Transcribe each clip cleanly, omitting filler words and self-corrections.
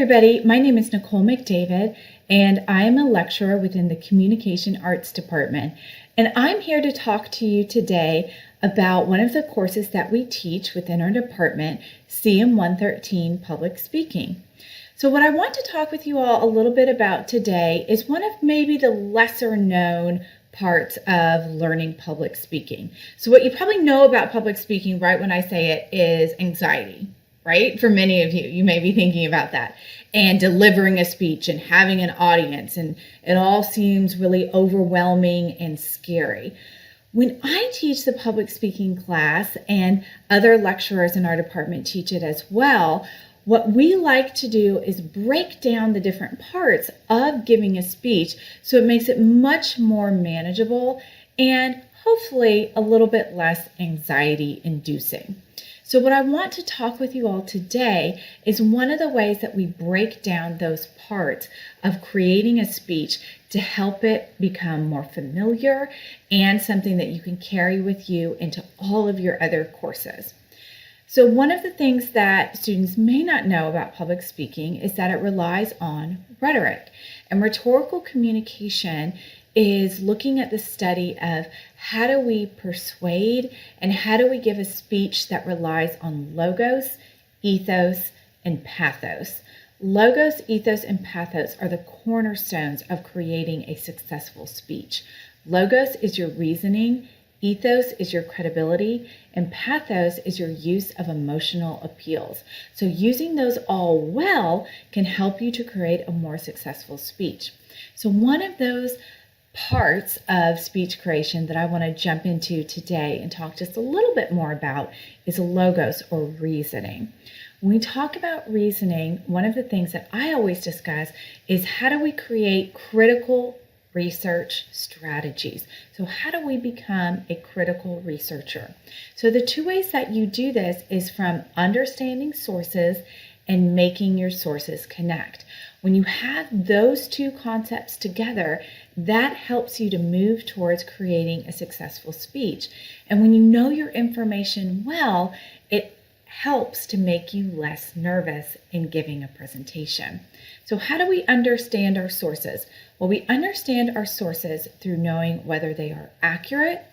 everybody, my name is Nicole McDavid, and I am a lecturer within the Communication Arts Department. And I'm here to talk to you today about one of the courses that we teach within our department, CM 113 Public Speaking. So what I want to talk with you all a little bit about today is one of maybe the lesser known parts of learning public speaking. So what you probably know about public speaking right when I say it is anxiety, right? For many of you, you may be thinking about that. And delivering a speech and having an audience, and it all seems really overwhelming and scary. When I teach the public speaking class, and other lecturers in our department teach it as well, what we like to do is break down the different parts of giving a speech so it makes it much more manageable and hopefully a little bit less anxiety inducing. So what I want to talk with you all today is one of the ways that we break down those parts of creating a speech to help it become more familiar and something that you can carry with you into all of your other courses. So one of the things that students may not know about public speaking is that it relies on rhetoric. And rhetorical communication is looking at the study of how do we persuade and how do we give a speech that relies on logos, ethos, and pathos. Logos, ethos, and pathos are the cornerstones of creating a successful speech. Logos is your reasoning, ethos is your credibility, and pathos is your use of emotional appeals. So using those all well can help you to create a more successful speech. So one of those parts of speech creation that I want to jump into today and talk just a little bit more about is logos, or reasoning. When we talk about reasoning, one of the things that I always discuss is how do we create critical research strategies. So how do we become a critical researcher? So the two ways that you do this is from understanding sources and making your sources connect. When you have those two concepts together, that helps you to move towards creating a successful speech. And when you know your information well, it helps to make you less nervous in giving a presentation. So how do we understand our sources? Well, we understand our sources through knowing whether they are accurate,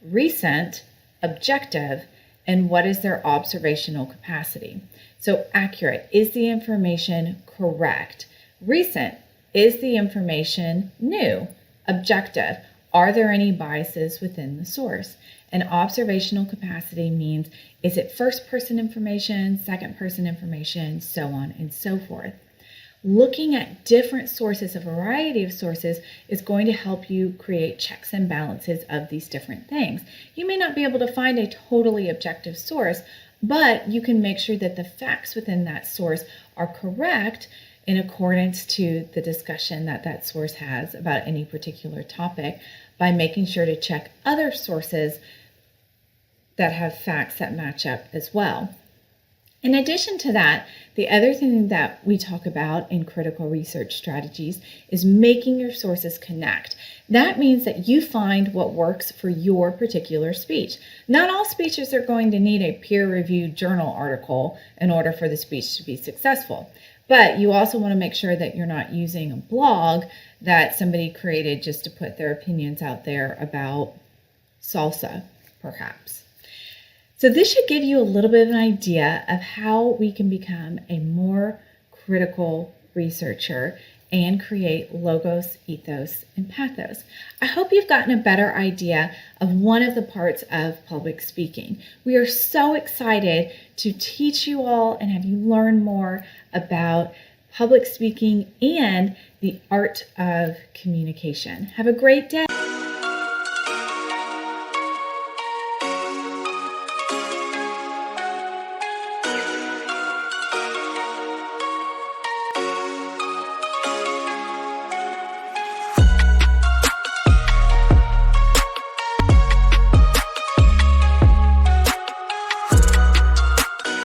recent, objective, and what is their observational capacity. So accurate, is the information correct? Recent, is the information new? Objective, are there any biases within the source? And observational capacity means, is it first person information, second person information, so on and so forth. Looking at different sources, a variety of sources, is going to help you create checks and balances of these different things. You may not be able to find a totally objective source, but you can make sure that the facts within that source are correct in accordance to the discussion that that source has about any particular topic by making sure to check other sources that have facts that match up as well. In addition to that, the other thing that we talk about in critical research strategies is making your sources connect. That means that you find what works for your particular speech. Not all speeches are going to need a peer-reviewed journal article in order for the speech to be successful. But you also want to make sure that you're not using a blog that somebody created just to put their opinions out there about salsa, perhaps. So this should give you a little bit of an idea of how we can become a more critical researcher and create logos, ethos, and pathos. I hope you've gotten a better idea of one of the parts of public speaking. We are so excited to teach you all and have you learn more about public speaking and the art of communication. Have a great day.